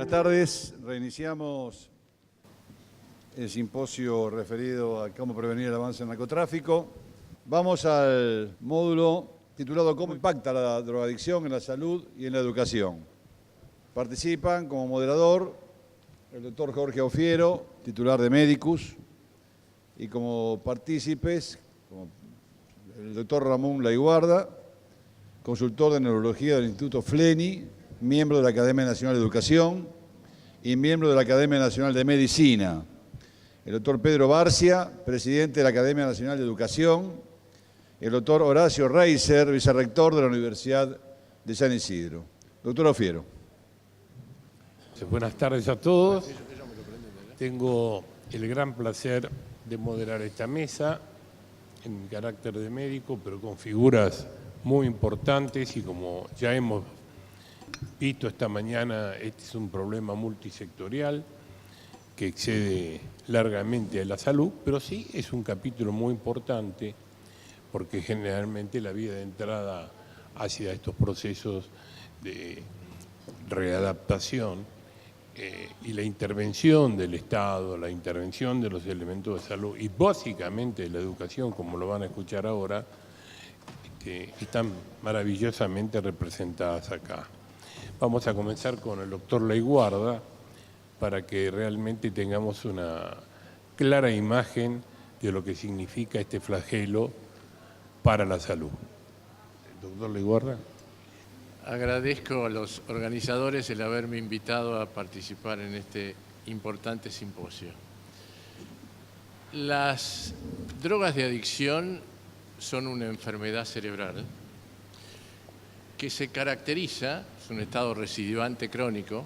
tardes. Reiniciamos el simposio referido a cómo prevenir el avance del narcotráfico. Vamos al módulo titulado ¿Cómo impacta la drogadicción en la salud y en la educación? Participan como moderador el doctor Jorge Aufiero, titular de Medicus, y como partícipes el doctor Ramón Laiguarda, consultor de neurología del Instituto Fleni, miembro de la Academia Nacional de Educación y miembro de la Academia Nacional de Medicina. El doctor Pedro Barcia, presidente de la Academia Nacional de Educación. El doctor Horacio Reiser, vicerrector de la Universidad de San Isidro. Doctor Aufiero. Buenas tardes a todos. Tengo el gran placer de moderar esta mesa en mi carácter de médico, pero con figuras muy importantes y como ya hemos visto esta mañana, este es un problema multisectorial que excede largamente a la salud, pero sí es un capítulo muy importante porque generalmente la vía de entrada hacia estos procesos de readaptación y la intervención del Estado, la intervención de los elementos de salud y básicamente de la educación, como lo van a escuchar ahora, están maravillosamente representadas acá. Vamos a comenzar con el doctor Laiguarda para que realmente tengamos una clara imagen de lo que significa este flagelo para la salud. Doctor Laiguarda. Agradezco a los organizadores el haberme invitado a participar en este importante simposio. Las drogas de adicción son una enfermedad cerebral que se caracteriza, es un estado recidivante crónico,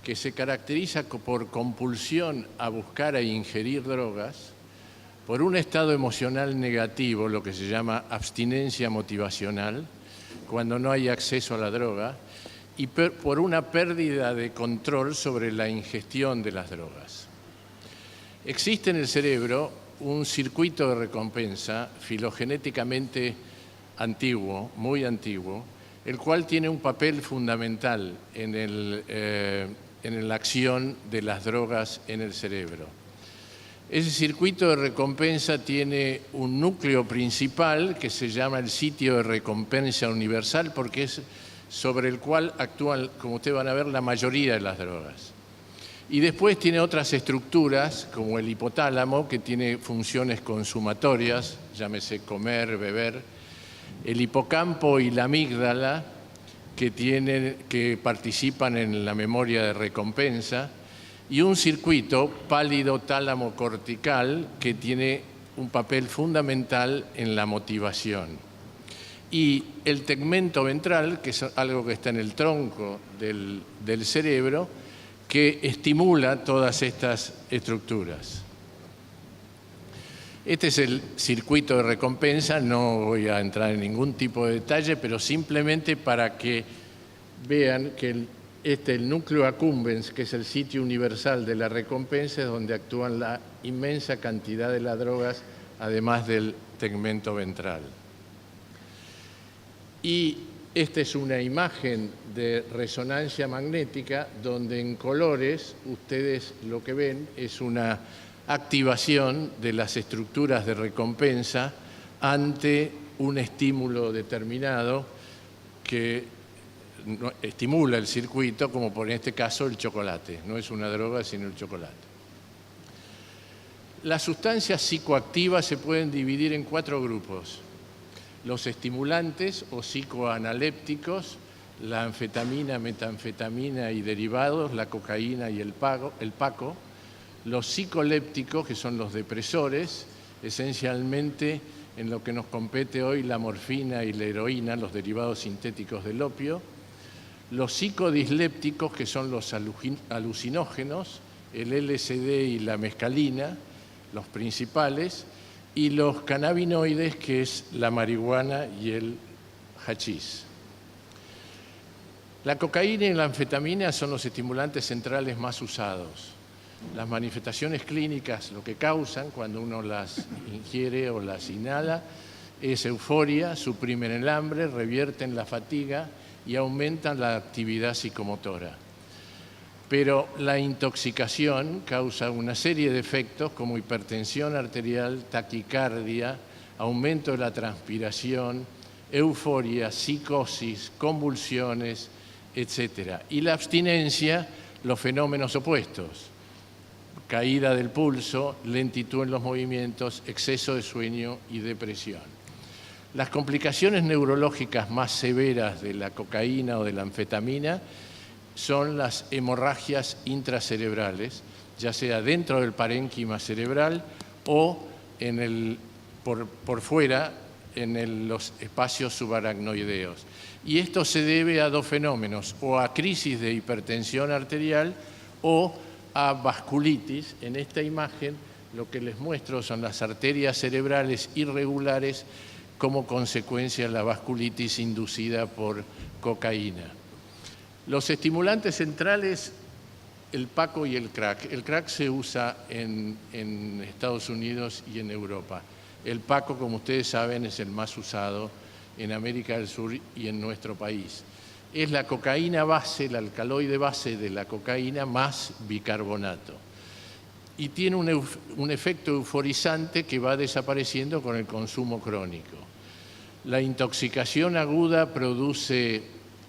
que se caracteriza por compulsión a buscar e ingerir drogas, por un estado emocional negativo, lo que se llama abstinencia motivacional, cuando no hay acceso a la droga, y por una pérdida de control sobre la ingestión de las drogas. Existe en el cerebro un circuito de recompensa filogenéticamente antiguo, muy antiguo, el cual tiene un papel fundamental en la acción de las drogas en el cerebro. Ese circuito de recompensa tiene un núcleo principal que se llama el sitio de recompensa universal porque es sobre el cual actúan, como ustedes van a ver, la mayoría de las drogas. Y después tiene otras estructuras como el hipotálamo que tiene funciones consumatorias, llámese comer, beber, el hipocampo y la amígdala que participan en la memoria de recompensa, y un circuito pálido tálamo cortical que tiene un papel fundamental en la motivación. Y el tegmento ventral, que es algo que está en el tronco del cerebro, que estimula todas estas estructuras. Este es el circuito de recompensa, no voy a entrar en ningún tipo de detalle, pero simplemente para que vean que el núcleo accumbens, que es el sitio universal de la recompensa, es donde actúan la inmensa cantidad de las drogas, además del tegmento ventral. Y esta es una imagen de resonancia magnética donde en colores ustedes lo que ven es una activación de las estructuras de recompensa ante un estímulo determinado que estimula el circuito, como por este caso el chocolate. No es una droga, sino el chocolate. Las sustancias psicoactivas se pueden dividir en 4 grupos. Los estimulantes o psicoanalépticos, la anfetamina, metanfetamina y derivados, la cocaína y el paco. Los psicolépticos, que son los depresores, esencialmente en lo que nos compete hoy la morfina y la heroína, los derivados sintéticos del opio. Los psicodislépticos, que son los alucinógenos, el LSD y la mescalina, los principales, y los cannabinoides, que es la marihuana y el hachís. La cocaína y la anfetamina son los estimulantes centrales más usados. Las manifestaciones clínicas, lo que causan cuando uno las ingiere o las inhala, es euforia, suprimen el hambre, revierten la fatiga y aumentan la actividad psicomotora. pero la intoxicación causa una serie de efectos como hipertensión arterial, taquicardia, aumento de la transpiración, euforia, psicosis, convulsiones, etc. Y la abstinencia, los fenómenos opuestos: caída del pulso, lentitud en los movimientos, exceso de sueño y depresión. Las complicaciones neurológicas más severas de la cocaína o de la anfetamina son las hemorragias intracerebrales, ya sea dentro del parénquima cerebral o por fuera en los espacios subaracnoideos. Y esto se debe a dos fenómenos: o a crisis de hipertensión arterial o a vasculitis. En esta imagen lo que les muestro son las arterias cerebrales irregulares como consecuencia de la vasculitis inducida por cocaína. Los estimulantes centrales, el paco y el crack. El crack se usa en Estados Unidos y en Europa. El paco, como ustedes saben, es el más usado en América del Sur y en nuestro país. Es la cocaína base, el alcaloide base de la cocaína más bicarbonato. Y tiene un efecto euforizante que va desapareciendo con el consumo crónico. La intoxicación aguda produce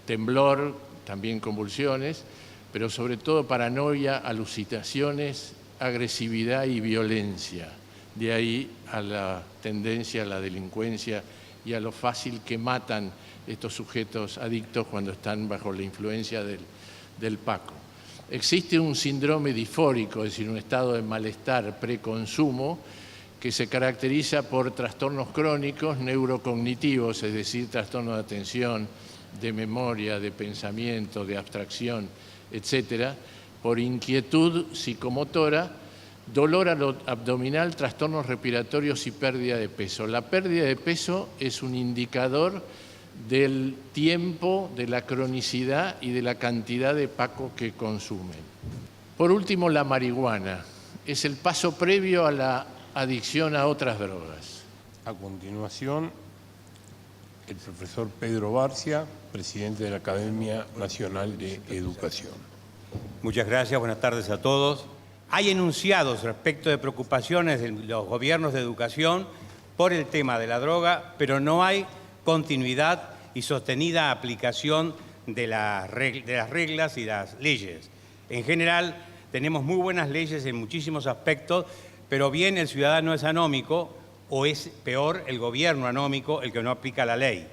temblor, también convulsiones, pero sobre todo paranoia, alucinaciones, agresividad y violencia. De ahí a la tendencia a la delincuencia y a lo fácil que matan estos sujetos adictos cuando están bajo la influencia del paco. Existe un síndrome disfórico, es decir, un estado de malestar preconsumo, que se caracteriza por trastornos crónicos neurocognitivos, es decir, trastornos de atención, de memoria, de pensamiento, de abstracción, etcétera, por inquietud psicomotora, dolor abdominal, trastornos respiratorios y pérdida de peso. La pérdida de peso es un indicador del tiempo, de la cronicidad y de la cantidad de paco que consumen. Por último, la marihuana es el paso previo a la adicción a otras drogas. A continuación, el profesor Pedro Barcia, presidente de la Academia Nacional de Educación. Muchas gracias, buenas tardes a todos. Hay enunciados respecto de preocupaciones de los gobiernos de educación por el tema de la droga, pero no hay continuidad y sostenida aplicación de las reglas y las leyes. En general, tenemos muy buenas leyes en muchísimos aspectos, pero bien el ciudadano es anómico o es peor el gobierno anómico el que no aplica la ley.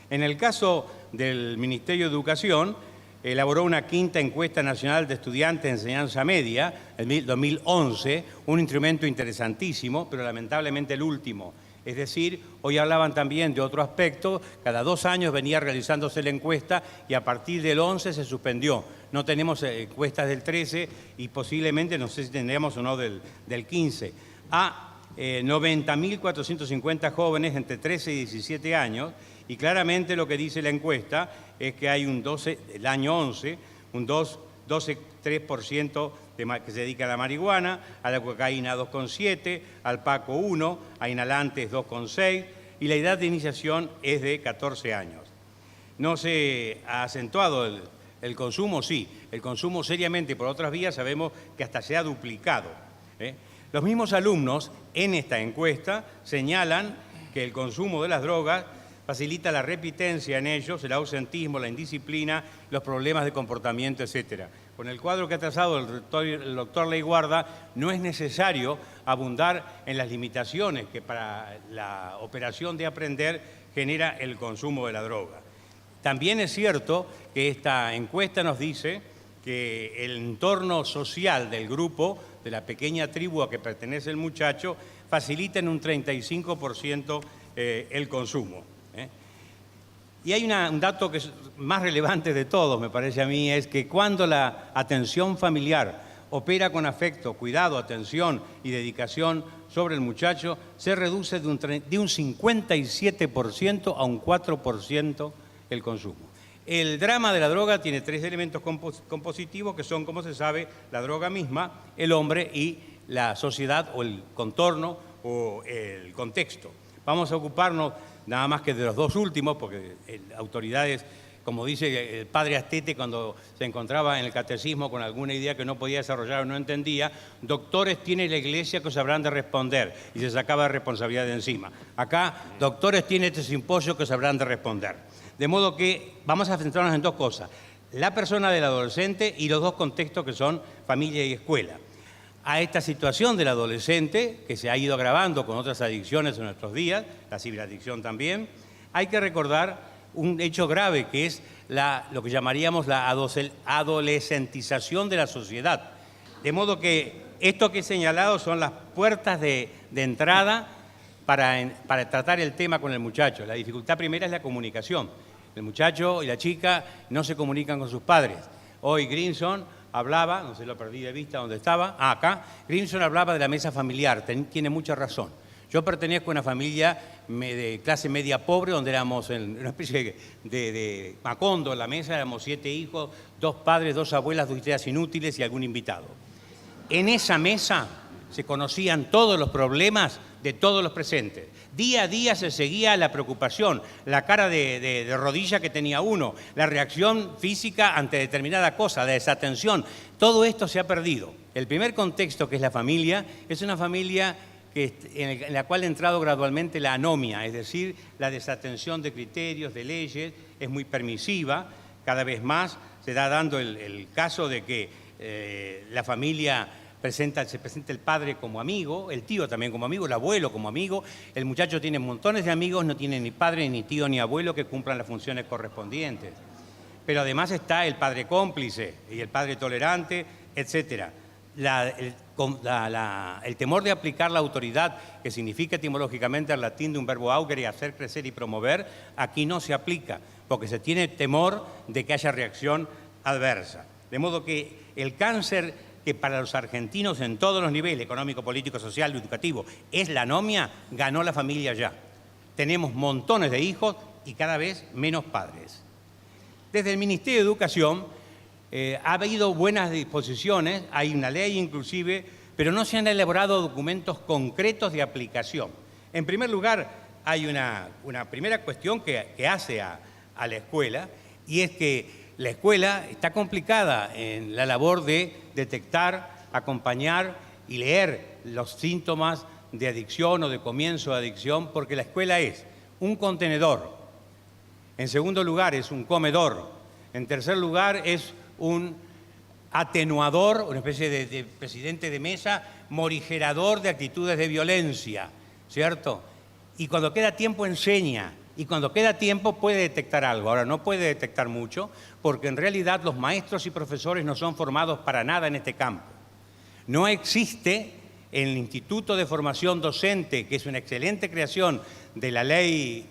En el caso del Ministerio de Educación, elaboró una quinta encuesta nacional de estudiantes de enseñanza media, en 2011, un instrumento interesantísimo, pero lamentablemente el último. Es decir, hoy hablaban también de otro aspecto, cada 2 años venía realizándose la encuesta y a partir del 11 se suspendió. No tenemos encuestas del 13 y posiblemente, no sé si tendremos o no del 15. A 90.450 jóvenes entre 13 y 17 años, y claramente lo que dice la encuesta es que hay el año 11, un 12,3% que se dedica a la marihuana, a la cocaína 2,7%, al paco 1%, a inhalantes 2,6%, y la edad de iniciación es de 14 años. ¿No se ha acentuado el consumo? Sí, el consumo seriamente por otras vías sabemos que hasta se ha duplicado. Los mismos alumnos en esta encuesta señalan que el consumo de las drogas facilita la repitencia en ellos, el ausentismo, la indisciplina, los problemas de comportamiento, etc. Con el cuadro que ha trazado el doctor Leiguarda, no es necesario abundar en las limitaciones que para la operación de aprender genera el consumo de la droga. También es cierto que esta encuesta nos dice que el entorno social del grupo, de la pequeña tribu a que pertenece el muchacho, facilita en un 35% el consumo. Y hay un dato que es más relevante de todos, me parece a mí, es que cuando la atención familiar opera con afecto, cuidado, atención y dedicación sobre el muchacho, se reduce de un 57% a un 4% el consumo. El drama de la droga tiene 3 elementos compositivos que son, como se sabe, la droga misma, el hombre y la sociedad o el contorno o el contexto. Vamos a ocuparnos nada más que de los 2 últimos, porque autoridades como dice el padre Astete cuando se encontraba en el catecismo con alguna idea que no podía desarrollar o no entendía, doctores tiene la Iglesia que os habrán de responder, y se sacaba responsabilidad de encima. Acá, doctores tiene este simposio que os habrán de responder. De modo que vamos a centrarnos en dos cosas: la persona del adolescente y los dos contextos que son familia y escuela. A esta situación del adolescente, que se ha ido agravando con otras adicciones en nuestros días, la ciberadicción también, hay que recordar un hecho grave que es lo que llamaríamos la adolescentización de la sociedad. De modo que esto que he señalado son las puertas de entrada para tratar el tema con el muchacho. La dificultad primera es la comunicación. El muchacho y la chica no se comunican con sus padres. Hoy Grimson hablaba, no se lo perdí de vista donde estaba, acá, Grimson hablaba de la mesa familiar, tiene mucha razón. Yo pertenezco a una familia de clase media pobre, donde éramos en una especie de Macondo en la mesa, éramos 7 hijos, 2 padres, 2 abuelas, 2 ideas inútiles y algún invitado. En esa mesa se conocían todos los problemas de todos los presentes. Día a día se seguía la preocupación, la cara de rodilla que tenía uno, la reacción física ante determinada cosa, la desatención. Todo esto se ha perdido. El primer contexto, que es la familia, es una familia en la cual ha entrado gradualmente la anomia, es decir, la desatención de criterios, de leyes, es muy permisiva. Cada vez más se da dando el caso de que la familia se presenta el padre como amigo, el tío también como amigo, el abuelo como amigo. El muchacho tiene montones de amigos, no tiene ni padre, ni tío, ni abuelo que cumplan las funciones correspondientes. Pero además está el padre cómplice y el padre tolerante, etc. El temor de aplicar la autoridad, que significa etimológicamente al latín de un verbo augere, hacer crecer y promover, aquí no se aplica, porque se tiene temor de que haya reacción adversa. De modo que el cáncer que para los argentinos en todos los niveles, económico, político, social y educativo, es la anomia, ganó la familia ya. Tenemos montones de hijos y cada vez menos padres. Desde el Ministerio de Educación ha habido buenas disposiciones, hay una ley inclusive, pero no se han elaborado documentos concretos de aplicación. En primer lugar, hay una primera cuestión que hace a la escuela, y es que la escuela está complicada en la labor de detectar, acompañar y leer los síntomas de adicción o de comienzo de adicción, porque la escuela es un contenedor, en segundo lugar es un comedor, en tercer lugar es un atenuador, una especie de presidente de mesa, morigerador de actitudes de violencia, ¿cierto? Y cuando queda tiempo enseña. Y cuando queda tiempo puede detectar algo. Ahora, no puede detectar mucho, porque en realidad los maestros y profesores no son formados para nada en este campo. No existe en el Instituto de Formación Docente, que es una excelente creación de la Ley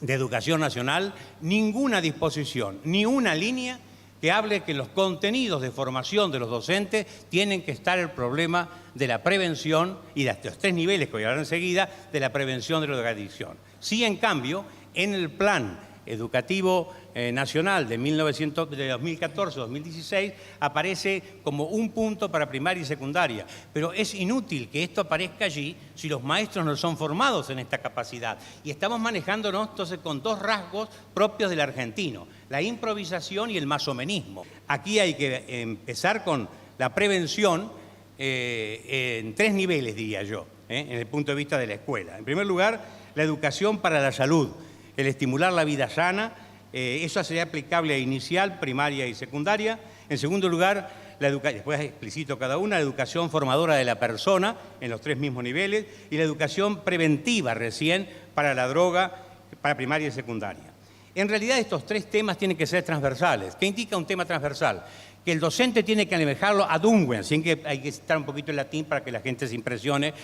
de Educación Nacional, ninguna disposición, ni una línea que hable que los contenidos de formación de los docentes tienen que estar el problema de la prevención y de los 3 niveles que voy a hablar enseguida, de la prevención de la drogadicción. Sí, en cambio, en el Plan Educativo Nacional de 2014-2016 aparece como un punto para primaria y secundaria, pero es inútil que esto aparezca allí si los maestros no son formados en esta capacidad. Y estamos manejándonos entonces con 2 rasgos propios del argentino, la improvisación y el masomenismo. Aquí hay que empezar con la prevención en 3 niveles, diría yo, en el punto de vista de la escuela. En primer lugar, la educación para la salud, el estimular la vida sana, eso sería aplicable a inicial, primaria y secundaria. En segundo lugar, después explicito cada una, la educación formadora de la persona en los 3 mismos niveles y la educación preventiva recién para la droga, para primaria y secundaria. En realidad estos 3 temas tienen que ser transversales. ¿Qué indica un tema transversal? Que el docente tiene que manejarlo ad unguem, sin que hay que citar un poquito el latín para que la gente se impresione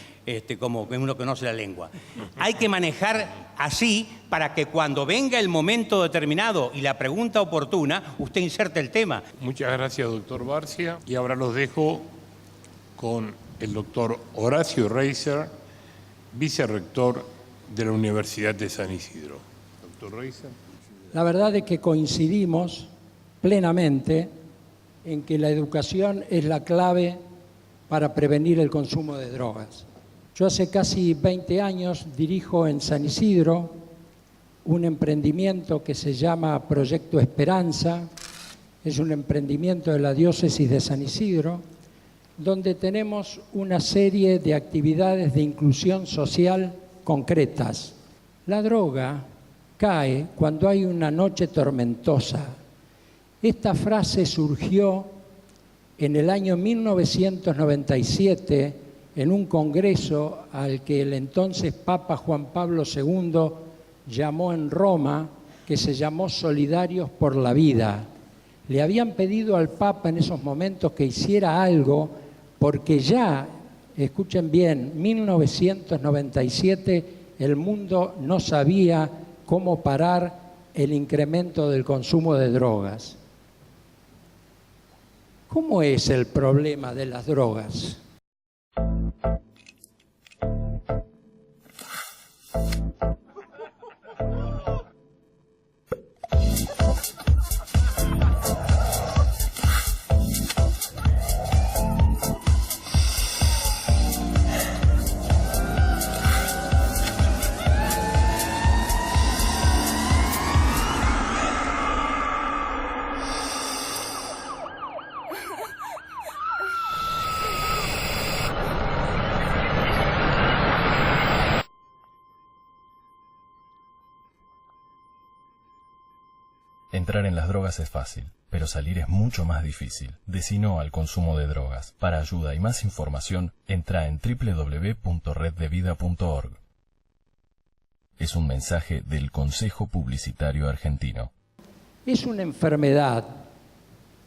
como que uno conoce la lengua. Hay que manejar así para que cuando venga el momento determinado y la pregunta oportuna, usted inserte el tema. Muchas gracias, doctor Barcia. Y ahora los dejo con el doctor Horacio Reiser, vicerrector de la Universidad de San Isidro. Doctor Reiser. La verdad es que coincidimos plenamente en que la educación es la clave para prevenir el consumo de drogas. Yo hace casi 20 años dirijo en San Isidro un emprendimiento que se llama Proyecto Esperanza, es un emprendimiento de la diócesis de San Isidro, donde tenemos una serie de actividades de inclusión social concretas. La droga cae cuando hay una noche tormentosa. Esta frase surgió en el año 1997 en un congreso al que el entonces Papa Juan Pablo II llamó en Roma, que se llamó Solidarios por la Vida. Le habían pedido al Papa en esos momentos que hiciera algo porque ya, escuchen bien, 1997 el mundo no sabía cómo parar el incremento del consumo de drogas. ¿Cómo es el problema de las drogas? Entrar en las drogas es fácil, pero salir es mucho más difícil. Decí no al consumo de drogas. Para ayuda y más información, entra en www.reddevida.org. Es un mensaje del Consejo Publicitario Argentino. Es una enfermedad,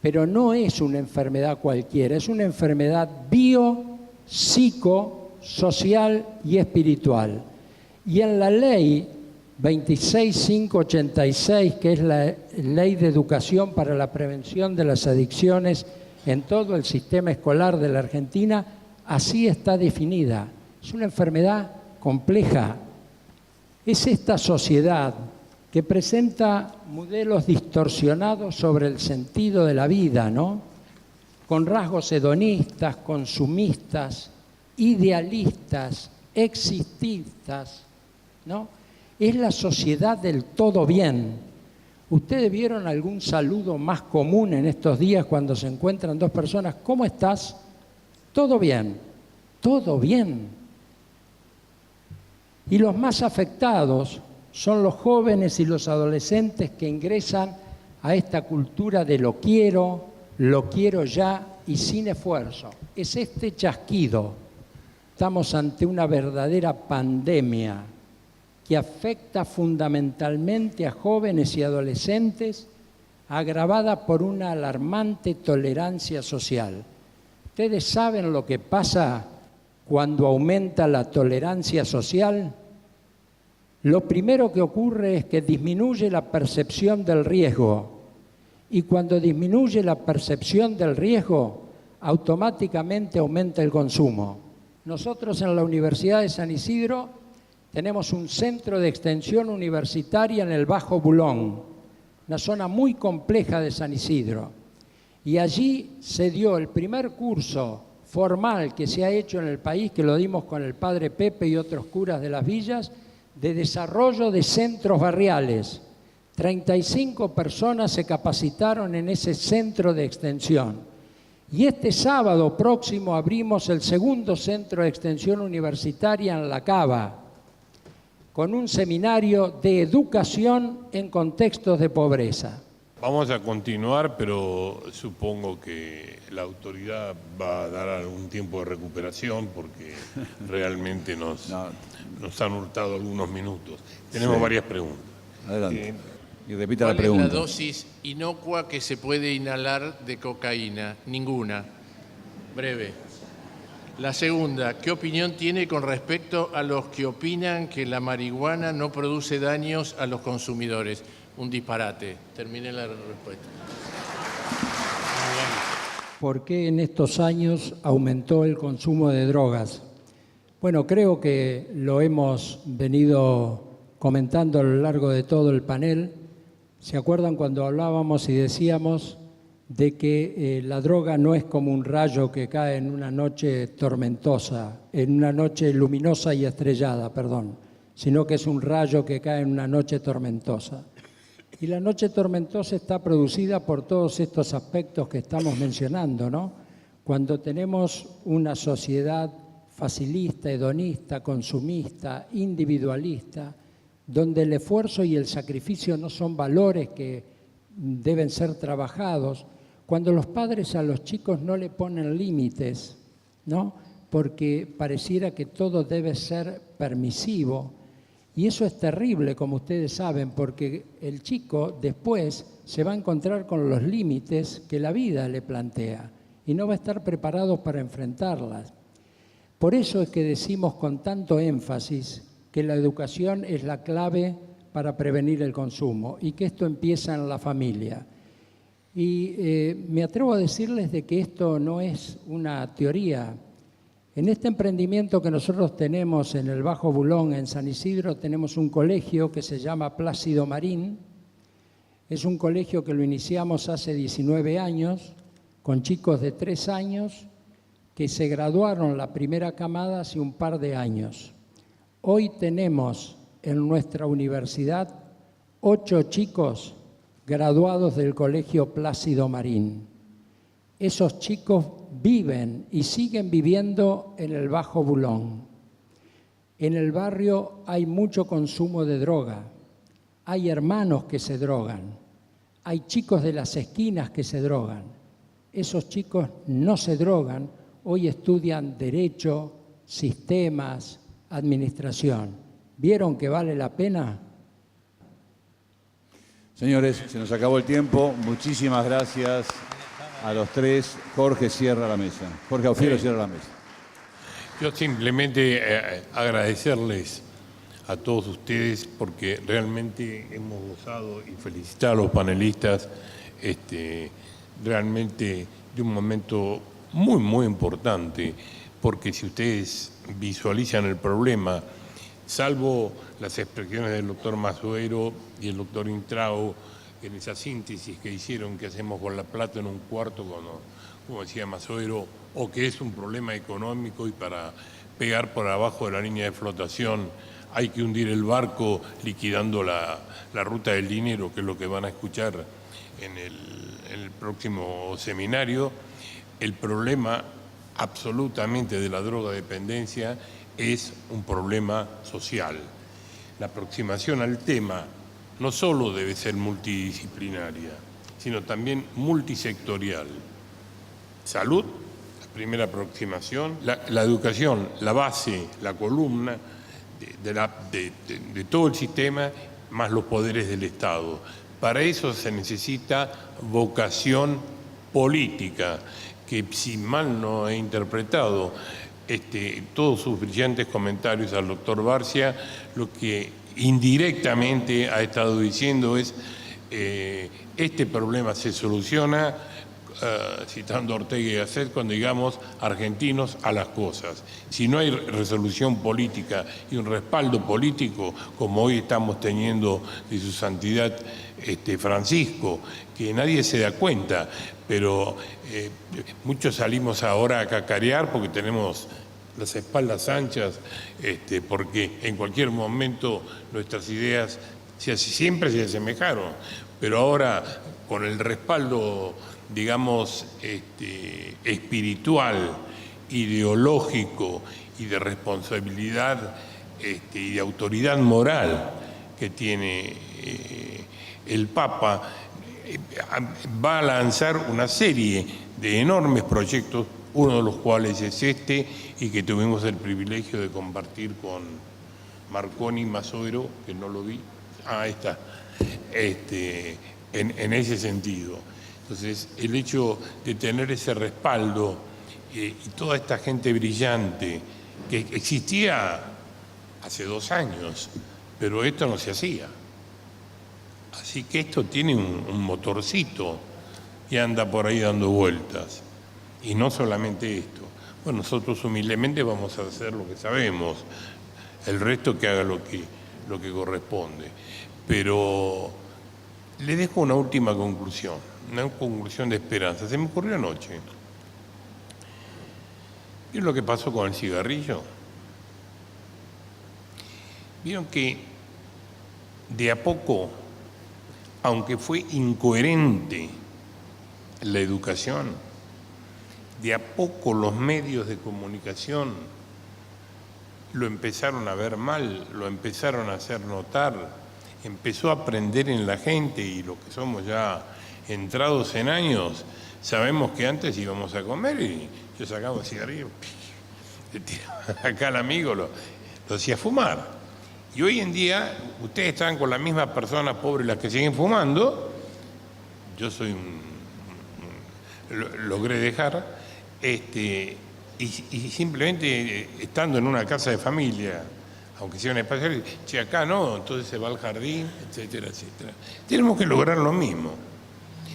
pero no es una enfermedad cualquiera, es una enfermedad psico, social y espiritual. Y en la ley 26586, que es la Ley de Educación para la Prevención de las Adicciones en todo el sistema escolar de la Argentina, así está definida. Es una enfermedad compleja. Es esta sociedad que presenta modelos distorsionados sobre el sentido de la vida, ¿no? Con rasgos hedonistas, consumistas, idealistas, exististas, ¿no? Es la sociedad del todo bien. ¿Ustedes vieron algún saludo más común en estos días cuando se encuentran dos personas? ¿Cómo estás? Todo bien, todo bien. Y los más afectados son los jóvenes y los adolescentes que ingresan a esta cultura de lo quiero ya y sin esfuerzo. Es este chasquido. Estamos ante una verdadera pandemia que afecta fundamentalmente a jóvenes y adolescentes, agravada por una alarmante tolerancia social. ¿Ustedes saben lo que pasa cuando aumenta la tolerancia social? Lo primero que ocurre es que disminuye la percepción del riesgo, y cuando disminuye la percepción del riesgo, automáticamente aumenta el consumo. Nosotros en la Universidad de San Isidro tenemos un centro de extensión universitaria en el Bajo Bulón, una zona muy compleja de San Isidro. Y allí se dio el primer curso formal que se ha hecho en el país, que lo dimos con el padre Pepe y otros curas de las villas, de desarrollo de centros barriales. 35 personas se capacitaron en ese centro de extensión. Y este sábado próximo abrimos el segundo centro de extensión universitaria en La Cava, con un seminario de educación en contextos de pobreza. Vamos a continuar, pero supongo que la autoridad va a dar algún tiempo de recuperación porque realmente nos han hurtado algunos minutos. Tenemos varias preguntas. Adelante. Y repita la ¿Cuál pregunta. es la dosis inocua que se puede inhalar de cocaína? Ninguna. Breve. La segunda, ¿qué opinión tiene con respecto a los que opinan que la marihuana no produce daños a los consumidores? Un disparate. Terminé la respuesta. ¿Por qué en estos años aumentó el consumo de drogas? Bueno, creo que lo hemos venido comentando a lo largo de todo el panel. ¿Se acuerdan cuando hablábamos y decíamos de que la droga no es como un rayo que cae en una noche tormentosa, en una noche luminosa y estrellada, perdón, sino que es un rayo que cae en una noche tormentosa. Y la noche tormentosa está producida por todos estos aspectos que estamos mencionando, ¿no? Cuando tenemos una sociedad facilista, hedonista, consumista, individualista, donde el esfuerzo y el sacrificio no son valores que deben ser trabajados, cuando los padres a los chicos no le ponen límites, ¿no? Porque pareciera que todo debe ser permisivo. Y eso es terrible, como ustedes saben, porque el chico después se va a encontrar con los límites que la vida le plantea y no va a estar preparado para enfrentarlas. Por eso es que decimos con tanto énfasis que la educación es la clave para prevenir el consumo y que esto empieza en la familia. Y me atrevo a decirles de que esto no es una teoría. En este emprendimiento que nosotros tenemos en el Bajo Bulón, en San Isidro, tenemos un colegio que se llama Plácido Marín. Es un colegio que lo iniciamos hace 19 años, con chicos de 3 años que se graduaron la primera camada hace un par de años. Hoy tenemos en nuestra universidad 8 chicos graduados del Colegio Plácido Marín. Esos chicos viven y siguen viviendo en el Bajo Bulón. En el barrio hay mucho consumo de droga, hay hermanos que se drogan, hay chicos de las esquinas que se drogan. Esos chicos no se drogan, hoy estudian Derecho, Sistemas, Administración. ¿Vieron que vale la pena? Señores, se nos acabó el tiempo. Muchísimas gracias a los tres. Jorge cierra la mesa. Jorge Aufiero cierra la mesa. Yo simplemente agradecerles a todos ustedes porque realmente hemos gozado y felicitar a los panelistas realmente de un momento muy, muy importante, porque si ustedes visualizan el problema, salvo las expresiones del doctor Masuero y el doctor Intrao en esa síntesis que hicieron, que hacemos con la plata en un cuarto, como decía Masuero, o que es un problema económico y para pegar por abajo de la línea de flotación hay que hundir el barco liquidando la ruta del dinero, que es lo que van a escuchar en el próximo seminario. El problema absolutamente de la drogodependencia es un problema social. La aproximación al tema no solo debe ser multidisciplinaria, sino también multisectorial. Salud, la primera aproximación, la educación, la base, la columna de todo el sistema, más los poderes del Estado. Para eso se necesita vocación política, que si mal no he interpretado todos sus brillantes comentarios al doctor Barcia, lo que indirectamente ha estado diciendo es este problema se soluciona, citando a Ortega y Gasset, cuando digamos argentinos a las cosas. Si no hay resolución política y un respaldo político, como hoy estamos teniendo de su santidad Francisco, que nadie se da cuenta, pero muchos salimos ahora a cacarear porque tenemos las espaldas anchas, porque en cualquier momento nuestras ideas siempre se asemejaron, pero ahora con el respaldo, digamos, espiritual, ideológico y de responsabilidad y de autoridad moral que tiene el Papa, va a lanzar una serie de enormes proyectos, uno de los cuales es y que tuvimos el privilegio de compartir con Marconi Masuero, que no lo vi, ahí está, en ese sentido. Entonces, el hecho de tener ese respaldo y toda esta gente brillante que existía hace 2 años, pero esto no se hacía. Así que esto tiene un motorcito y anda por ahí dando vueltas. Y no solamente esto. Bueno, nosotros humildemente vamos a hacer lo que sabemos, el resto que haga lo que corresponde. Pero le dejo una última conclusión, una conclusión de esperanza. Se me ocurrió anoche. ¿Vieron lo que pasó con el cigarrillo? Vieron que de a poco, aunque fue incoherente la educación, de a poco los medios de comunicación lo empezaron a ver mal, lo empezaron a hacer notar, empezó a aprender en la gente, y los que somos ya entrados en años, sabemos que antes íbamos a comer y yo sacaba un cigarrillo, le tiraba acá al amigo, lo hacía fumar. Y hoy en día, ustedes están con las mismas personas pobres las que siguen fumando, yo logré dejar, y simplemente estando en una casa de familia, aunque sea un espacio, che, acá no, entonces se va al jardín, etcétera, etcétera. Tenemos que lograr lo mismo.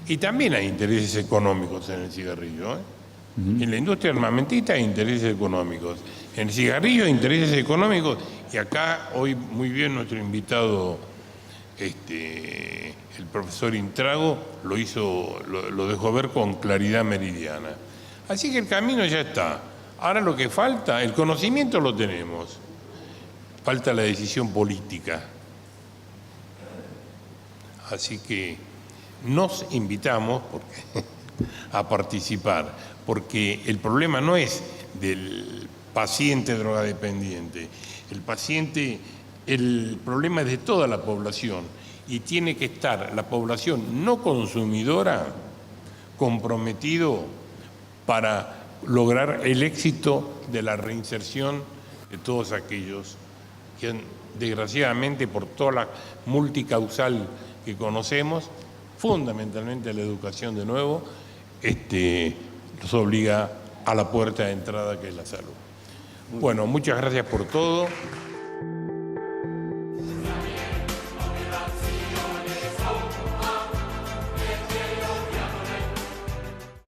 Y también hay intereses económicos en el cigarrillo, ¿eh? En la industria armamentista hay intereses económicos, en el cigarrillo hay intereses económicos, y acá hoy muy bien nuestro invitado, el profesor Intrago, lo dejó ver con claridad meridiana. Así que el camino ya está. Ahora lo que falta, el conocimiento lo tenemos, falta la decisión política. Así que nos invitamos a participar, porque el problema no es del paciente drogadependiente, el problema es de toda la población, y tiene que estar la población no consumidora comprometido para lograr el éxito de la reinserción de todos aquellos que desgraciadamente, por toda la multicausal que conocemos, fundamentalmente la educación de nuevo, los obliga a la puerta de entrada que es la salud. Bueno, muchas gracias por todo.